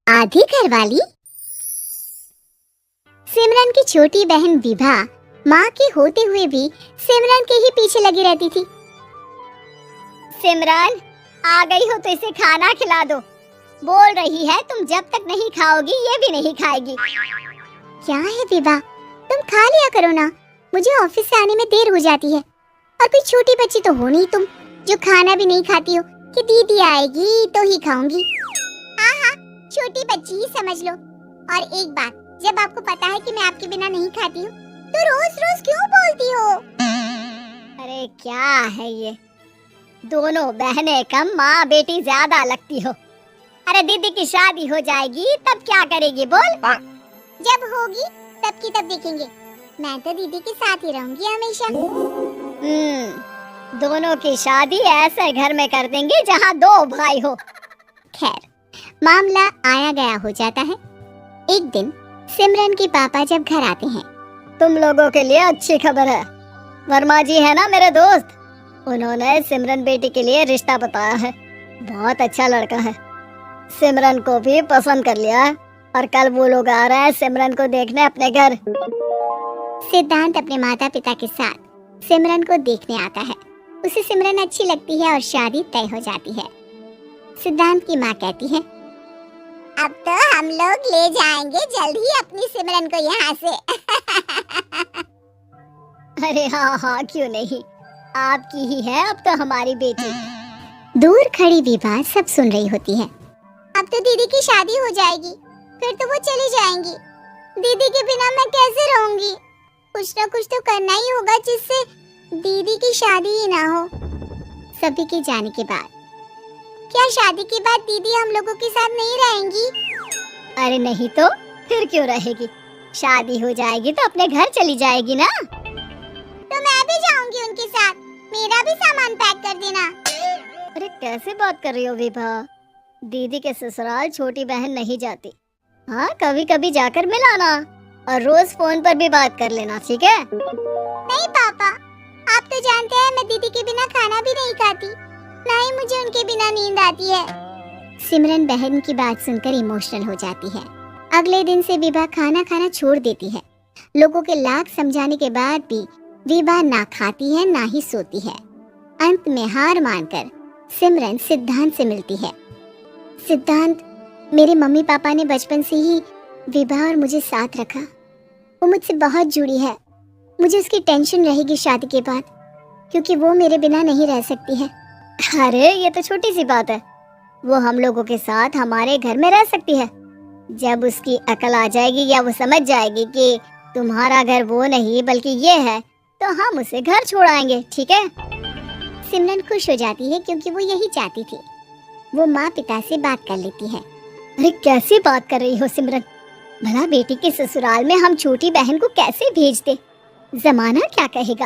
आधी घरवाली। सिमरन की छोटी बहन विभा माँ के होते हुए भी सिमरन के ही पीछे लगी रहती थी। सिमरन आ गई हो तो इसे खाना खिला दो। बोल रही है तुम जब तक नहीं खाओगी ये भी नहीं खाएगी। क्या है विभा, तुम खा लिया करो ना, मुझे ऑफिस से आने में देर हो जाती है। और कोई छोटी बच्ची तो हो नहीं तुम जो खाना भी नहीं खाती हो कि दीदी आएगी तो ही खाऊंगी। हाँ हाँ, छोटी बच्ची ही समझ लो। और एक बात, जब आपको पता है कि मैं आपके बिना नहीं खाती हूँ तो रोज रोज क्यों बोलती हो? अरे क्या है ये, दोनों बहनें कम माँ बेटी ज्यादा लगती हो। अरे दीदी की शादी हो जाएगी तब क्या करेगी बोल? जब होगी तब की तब देखेंगे। मैं तो दीदी के साथ ही रहूंगी हमेशा। दोनों की शादी ऐसे घर में कर देंगे जहाँ दो भाई हो। खैर, मामला आया गया हो जाता है। एक दिन सिमरन के पापा जब घर आते हैं, तुम लोगों के लिए अच्छी खबर है। वर्मा जी है ना मेरे दोस्त, उन्होंने सिमरन बेटी के लिए रिश्ता बताया है। बहुत अच्छा लड़का है, सिमरन को भी पसंद कर लिया है और कल वो लोग आ रहे हैं सिमरन को देखने अपने घर। सिद्धांत अपने माता पिता के साथ सिमरन को देखने आता है। उसे सिमरन अच्छी लगती है और शादी तय हो जाती है। सिद्धांत की माँ कहती है, अब तो हम लोग ले जाएंगे जल्द ही अपनी सिमरन को यहाँ से। अरे हाँ हाँ, क्यों नहीं, आपकी ही है अब तो हमारी बेटी। दूर खड़ी विभा सब सुन रही होती है। अब तो दीदी की शादी हो जाएगी, फिर तो वो चली जाएंगी। दीदी के बिना मैं कैसे रहूंगी? कुछ ना कुछ तो करना ही होगा जिससे दीदी की शादी ही ना हो। सभी के जाने के बाद क्या शादी के बाद दीदी हम लोगों के साथ नहीं रहेंगी? अरे नहीं तो फिर क्यों रहेगी, शादी हो जाएगी तो अपने घर चली जाएगी ना। तो मैं भी जाऊंगी उनके साथ, मेरा भी सामान पैक कर देना। अरे कैसे बात कर रही हो विभा, दीदी के ससुराल छोटी बहन नहीं जाती। हाँ, कभी कभी जाकर मिलाना और रोज फोन पर भी बात कर लेना, ठीक है? नहीं पापा, आप तो जानते हैं मैं दीदी के बिना खाना भी नहीं खाती, ना ही मुझे उनके बिना नींद आती है। सिमरन बहन की बात सुनकर इमोशनल हो जाती है। अगले दिन से विभा खाना खाना छोड़ देती है। लोगों के लाख समझाने के बाद भी विभा ना खाती है ना ही सोती है। अंत में हार मानकर सिमरन सिद्धांत से मिलती है। सिद्धांत, मेरे मम्मी पापा ने बचपन से ही विभा और मुझे साथ रखा। वो मुझसे बहुत जुड़ी है। मुझे उसकी टेंशन रहेगी शादी के बाद, क्योंकि वो मेरे बिना नहीं रह सकती है। अरे ये तो छोटी सी बात है, वो हम लोगों के साथ हमारे घर में रह सकती है। जब उसकी अकल आ जाएगी या वो समझ जाएगी कि तुम्हारा घर वो नहीं बल्कि ये है, तो हम उसे घर छोड़ाएंगे, ठीक है? सिमरन खुश हो जाती है क्योंकि वो यही चाहती थी। वो माँ पिता से बात कर लेती है। अरे कैसी बात कर रही हो सिमरन, भला बेटी के ससुराल में हम छोटी बहन को कैसे भेज दे? जमाना क्या कहेगा?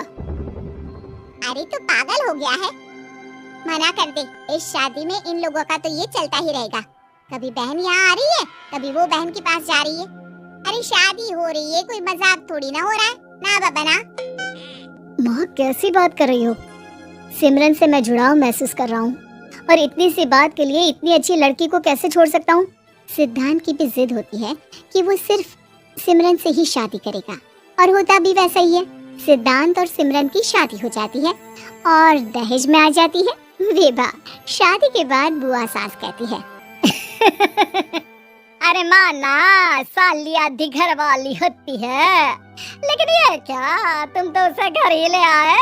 अरे तो पागल हो गया है, मना कर दे। इस शादी में इन लोगों का तो ये चलता ही रहेगा, कभी बहन यहाँ आ रही है कभी वो बहन के पास जा रही है। अरे शादी हो रही है, कोई मजाक थोड़ी ना हो रहा है ना बाबा ना। माँ कैसी बात कर रही हो, सिमरन से मैं जुड़ाव महसूस कर रहा हूँ और इतनी सी बात के लिए इतनी अच्छी लड़की को कैसे छोड़ सकता हूँ? सिद्धांत की भी जिद होती है कि वो सिर्फ सिमरन से ही शादी करेगा, और होता भी वैसा ही है। सिद्धांत और सिमरन की शादी हो जाती है और दहेज में आ जाती है विभा। शादी के बाद बुआ सास कहती है, अरे माँ ना, साली आधी घर वाली होती है, लेकिन ये क्या, तुम तो उसे घर ही ले आए।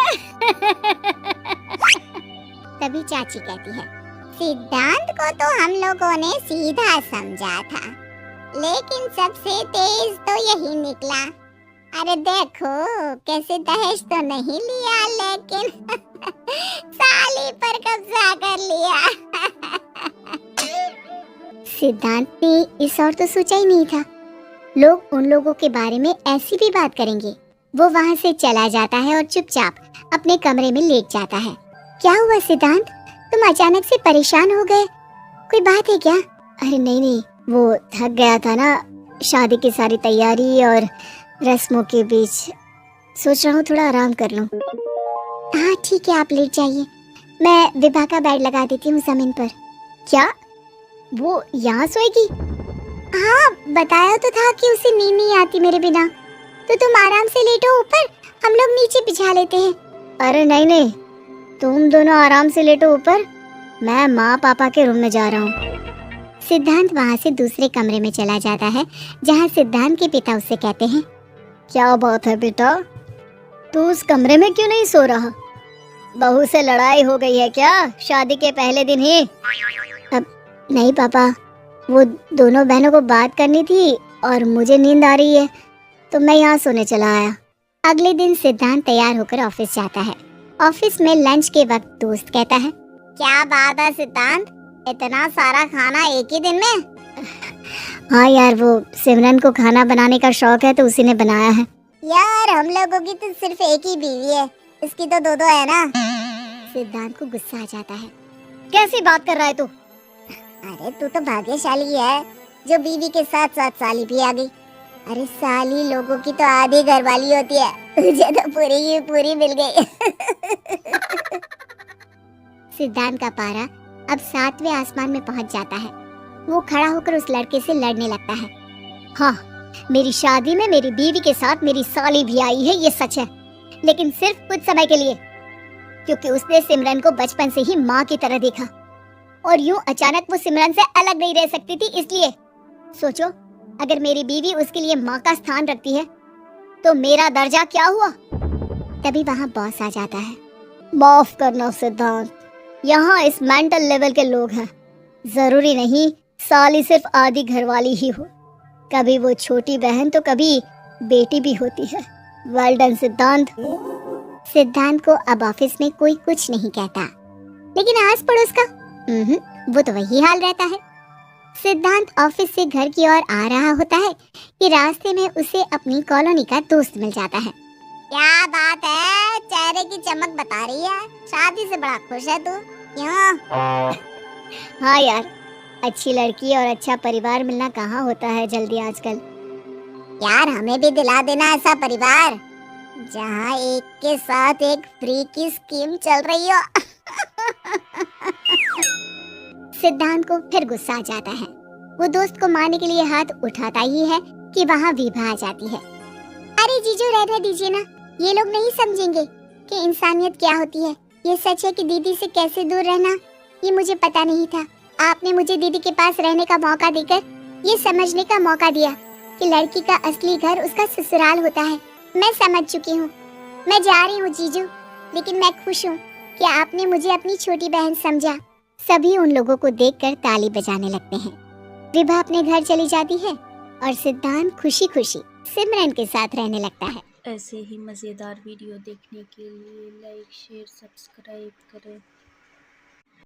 तभी चाची कहती है, सिद्धांत को तो हम लोगों ने सीधा समझा था, लेकिन सबसे तेज तो यही निकला। अरे देखो कैसे दहेज तो नहीं लिया, लेकिन साली पर कब्जा कर लिया। सिद्धांत ने इस और तो सोचा ही नहीं था, लोग उन लोगों के बारे में ऐसी भी बात करेंगे। वो वहाँ से चला जाता है और चुपचाप अपने कमरे में लेट जाता है। क्या हुआ सिद्धांत, तुम अचानक से परेशान हो गए, कोई बात है क्या? अरे नहीं, वो थक गया था ना, शादी की सारी तैयारी और रस्मों के बीच, सोच रहा हूँ थोड़ा आराम कर लूँ। हाँ ठीक है, आप लेट जाइए, मैं विभा का बेड लगा देती हूँ जमीन पर। क्या वो यहाँ सोएगी? हाँ, बताया तो था कि उसे नींद नहीं आती मेरे बिना। तो तुम आराम से लेटो ऊपर, हम लोग नीचे बिछा लेते हैं। अरे नहीं नहीं, तुम दोनों आराम से लेटो ऊपर, मैं माँ पापा के रूम में जा रहा हूँ। सिद्धांत वहाँ से दूसरे कमरे में चला जाता है, जहाँ सिद्धांत के पिता उसे कहते हैं, क्या बात है बेटा, तू उस कमरे में क्यों नहीं सो रहा? बहू से लड़ाई हो गई है क्या शादी के पहले दिन ही? अब नहीं पापा, वो दोनों बहनों को बात करनी थी और मुझे नींद आ रही है, तो मैं यहाँ सोने चला आया। अगले दिन सिद्धांत तैयार होकर ऑफिस जाता है। ऑफिस में लंच के वक्त दोस्त कहता है, क्या बात है सिद्धांत, इतना सारा खाना एक ही दिन में? हाँ यार, वो सिमरन को खाना बनाने का शौक है तो उसी ने बनाया है। यार हम लोगों की तो सिर्फ एक ही बीवी है, इसकी तो दो है ना। सिद्धांत को गुस्सा आ जाता है। कैसी बात कर रहा है तू? अरे तू तो भाग्यशाली है जो बीवी के साथ साथ साली भी आ गई। अरे साली लोगों की तो आधी घरवाली होती है, तुझे तो पूरी की पूरी मिल गई। सिद्धांत का पारा अब 7वें आसमान में पहुंच जाता है। वो खड़ा होकर उस लड़के से लड़ने लगता है। हाँ, मेरी शादी में मेरी बीवी के साथ मेरी साली भी आई है, ये सच है, लेकिन सिर्फ कुछ समय के लिए, क्योंकि उसने सिमरन को बचपन से ही माँ की तरह देखा और यूं अचानक वो सिमरन से अलग नहीं रह सकती थी। इसलिए सोचो, अगर मेरी बीवी उसके लिए माँ का स्थान रखती है तो मेरा दर्जा क्या हुआ? तभी वहाँ बॉस आ जाता है। माफ करना सिद्धांत, यहाँ इस मेंटल लेवल के लोग हैं, जरूरी नहीं साली सिर्फ आधी घरवाली ही हो, कभी वो छोटी बहन तो कभी बेटी भी होती है। वेल डन सिद्धांत। सिद्धांत को अब ऑफिस में कोई कुछ नहीं कहता, लेकिन आस पड़ोस का वो तो वही हाल रहता है। सिद्धांत ऑफिस से घर की ओर आ रहा होता है कि रास्ते में उसे अपनी कॉलोनी का दोस्त मिल जाता है। क्या बात है, चेहरे की चमक बता रही है, शादी से बड़ा खुश है तू, क्यों? हाँ यार, अच्छी लड़की और अच्छा परिवार मिलना कहाँ होता है जल्दी आजकल। यार हमें भी दिला देना ऐसा परिवार जहाँ एक के साथ एक फ्री की स्कीम चल रही हो। सिद्धांत को फिर गुस्सा आ जाता है। वो दोस्त को मारने के लिए हाथ उठाता ही है कि वहाँ विभा आ जाती है। अरे जीजू रहने दीजिए ना, ये लोग नहीं समझेंगे कि इंसानियत क्या होती है। ये सच है कि दीदी से कैसे दूर रहना, ये मुझे पता नहीं था। आपने मुझे दीदी के पास रहने का मौका देकर ये समझने का मौका दिया कि लड़की का असली घर उसका ससुराल होता है। मैं समझ चुकी हूँ, मैं जा रही हूँ जीजू, लेकिन मैं खुश हूँ कि आपने मुझे अपनी छोटी बहन समझा। सभी उन लोगों को देखकर ताली बजाने लगते हैं। विभा अपने घर चली जाती है और सिद्धांत खुशी खुशी सिमरन के साथ रहने लगता है। ऐसे ही मज़ेदार वीडियो देखने के लिए लाइक शेयर सब्सक्राइब करें।